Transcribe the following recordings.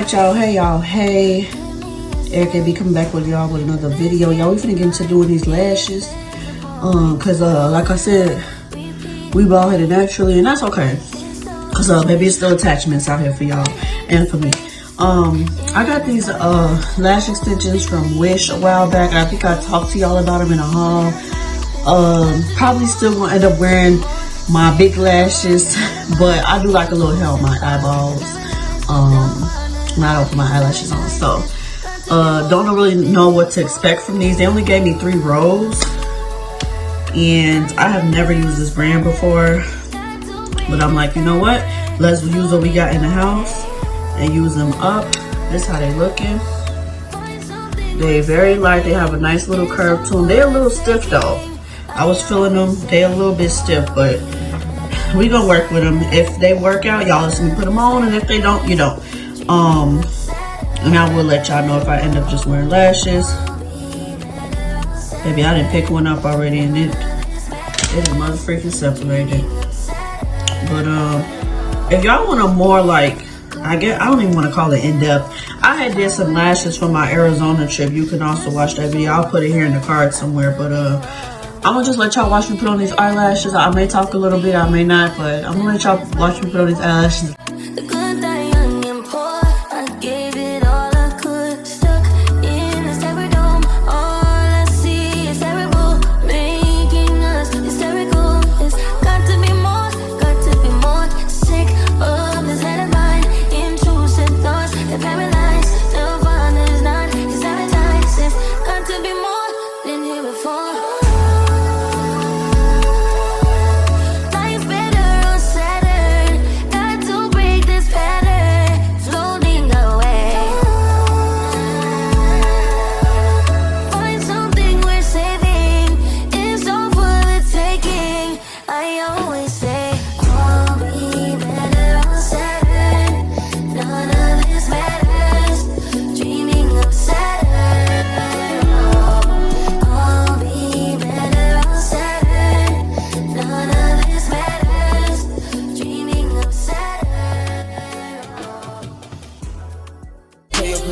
Alright y'all, hey, Arikat B coming back with y'all with another video. Y'all, we finna get into doing these lashes. Cause like I said, we bald headed naturally, and that's okay. Cause maybe it's still attachments out here for y'all and for me. I got these lash extensions from Wish a while back. I think I talked to y'all about them in a haul. Probably still gonna end up wearing my big lashes, but I do like a little hair on my eyeballs. When I don't put my eyelashes on, so don't really know what to expect from these. They only gave me 3 rows, and I have never used this brand before, but I'm like, you know what, let's use what we got in the house and use them up. This is how they looking. They very light. They have a nice little curve to them. They're a little stiff though. I was feeling them. They're a little bit stiff, but we gonna work with them. If they work out, y'all just put them on, and if they don't, you don't. And I will let y'all know if I end up just wearing lashes. Maybe I didn't pick one up already, and it mother freaking separated. But if y'all want a more like, I don't even want to call it in-depth. I had did some lashes for my Arizona trip. You can also watch that video. I'll put it here in the card somewhere. But I'm gonna just let y'all watch me put on these eyelashes. I may talk a little bit, I may not, but I'm gonna let y'all watch me put on these eyelashes.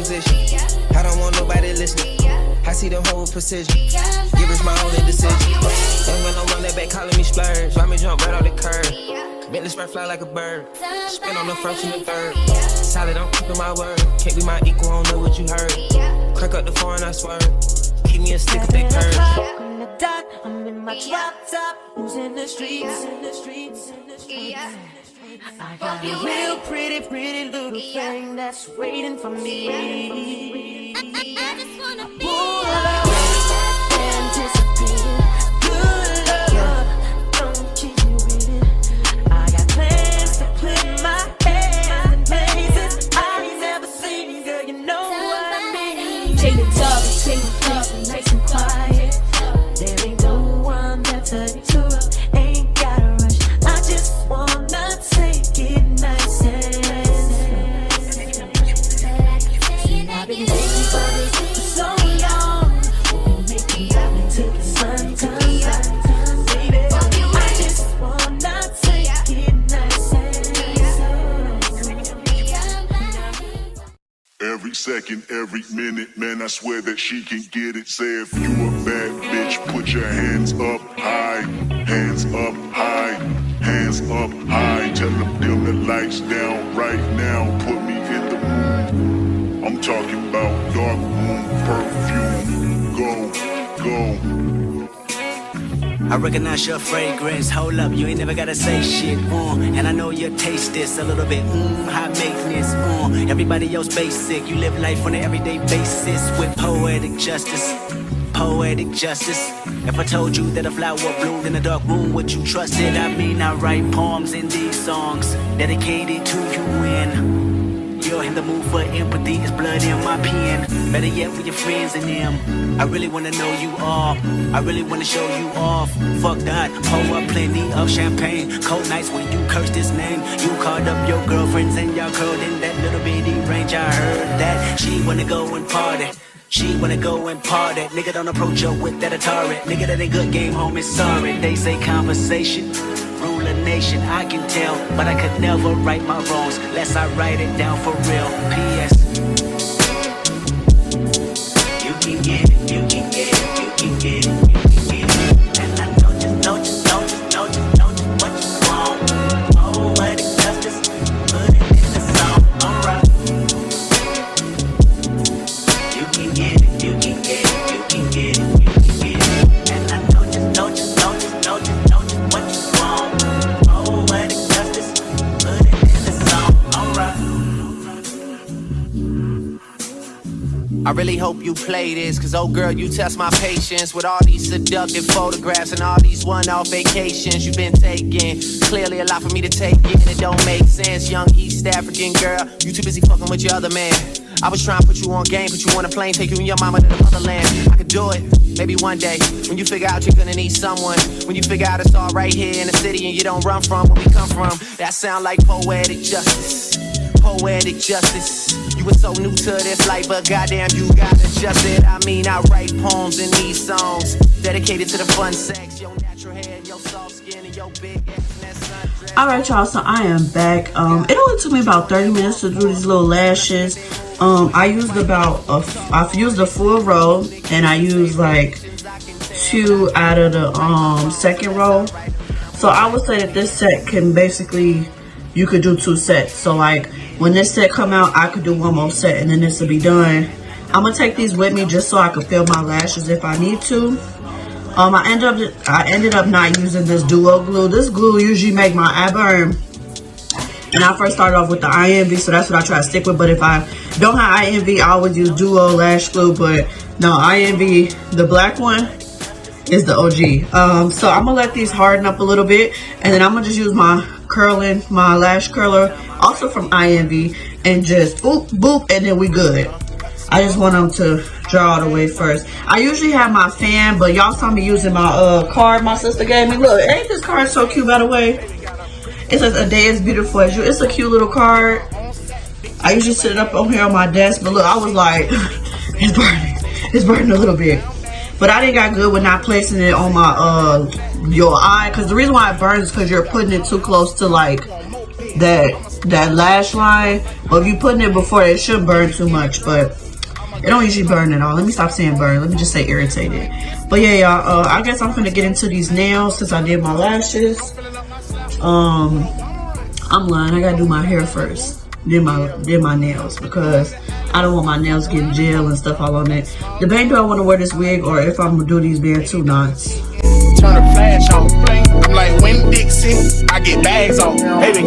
I don't want nobody listening. I see the whole precision. Give us my only decision. And when I'm on that back calling me splurge, why me jump right on the curb? Bentley spread fly like a bird. Spin on the first and the third. Solid, I'm keeping my word. Can't be my equal, I don't know what you heard. Crack up the foreign, I swear. Keep me a stick if they curve. In the dark, I'm in my drop top. Who's in the streets? I got a real pretty little thing that's waiting for me. I just wanna be anticipating good love. Don't keep me waiting. I got plans to put my hands in places I ain't never seen. Girl, you know what I mean. Take the talk, take the peace, and nice and quiet. There ain't no one that to interrupt. Ain't gotta rush. I just wanna take it nice and slow. I've been waiting for this for so long. We'll be making love until the sun comes out. Baby, I just wanna take it nice and slow. Every second, every minute, man, I swear that she can get it. Say if you a bad bitch, put your hands up high, hands up high, hands up high. Tell them dim the lights down right now, put me in the mood. I'm talking about dark room perfume. Go, go. I recognize your fragrance. Hold up, you ain't never gotta say shit. And I know you taste this a little bit. High maintenance. Everybody else basic. You live life on an everyday basis with poetic justice. Poetic justice. If I told you that a flower bloomed in a dark room, would you trust it? I mean, I write poems in these songs dedicated to you when you're in the mood for empathy. It's blood in my pen. Better yet with your friends and them. I really wanna know you all. I really wanna show you off. Fuck that, pour up plenty of champagne. Cold nights when you curse this name. You called up your girlfriends and y'all curled in that little bitty range. I heard that she wanna go and party. She wanna go and party. Nigga, don't approach her with that Atari. Nigga, that ain't good game, homie, sorry. They say conversation rule explanation. I can tell, but I could never right my wrongs unless I write it down for real. P.S. You can get it, you can get it, you can get it, you can get it. And I know just what you want. Oh, what it does, just put it in the song. Alright. You can get it, you can get it, you can get it, you can get it. And I know just what you want. Oh, what it does, just put it in the song. Alright. I really hope you play this, cause oh girl, you test my patience with all these seductive photographs and all these one-off vacations you've been taking. Clearly a lot for me to take in, it don't make sense. Young East African girl, you too busy fucking with your other man. I was trying to put you on game, put you on a plane, take you and your mama to the motherland. I could do it, maybe one day, when you figure out you're gonna need someone. When you figure out it's all right here in the city and you don't run from where we come from. That sound like poetic justice, poetic justice. You were so new to this life, but goddamn you got adjusted. I mean, I write poems in these songs dedicated to the fun sex, your natural hair, your soft skin, and your big ass and that sundress. Alright y'all, so I am back. It only took me about 30 minutes to do these little lashes. I've used a full row, and I used like 2 out of the second row. So I would say that this set can basically, you could do 2 sets. So like when this set come out, I could do 1 more set and then this will be done. I'm gonna take these with me just so I can fill my lashes if I need to. I ended up not using this duo glue. This glue usually make my eye burn. And I first started off with the IMovie, so that's what I try to stick with. But if I don't have IMovie, I always use duo lash glue. But no, IMovie, the black one, is the OG. So I'm gonna let these harden up a little bit, and then I'm gonna just use my lash curler, also from IMovie, and just boop boop, and then we good. I just want them to dry all the way first. I usually have my fan, but y'all saw me using my card my sister gave me. Look, ain't this card so cute, by the way? It says a day is beautiful as you. It's a cute little card. I usually sit it up on here on my desk, but look, I was like, it's burning a little bit. But I didn't got good with not placing it on my your eye, because the reason why it burns is because you're putting it too close to like that lash line. But if you putting it before, it shouldn't burn too much, but it don't usually burn at all. Let me stop saying burn. Let me just say irritated. But yeah, y'all, I guess I'm finna get into these nails since I did my lashes. I'm lying. I gotta do my hair first. Then my nails, because I don't want my nails getting gel and stuff all on it. Debate, do I want to wear this wig or if I'm gonna do these bare 2 knots. Turn the flash on. I'm like Win Dixie. I get bags on. Baby.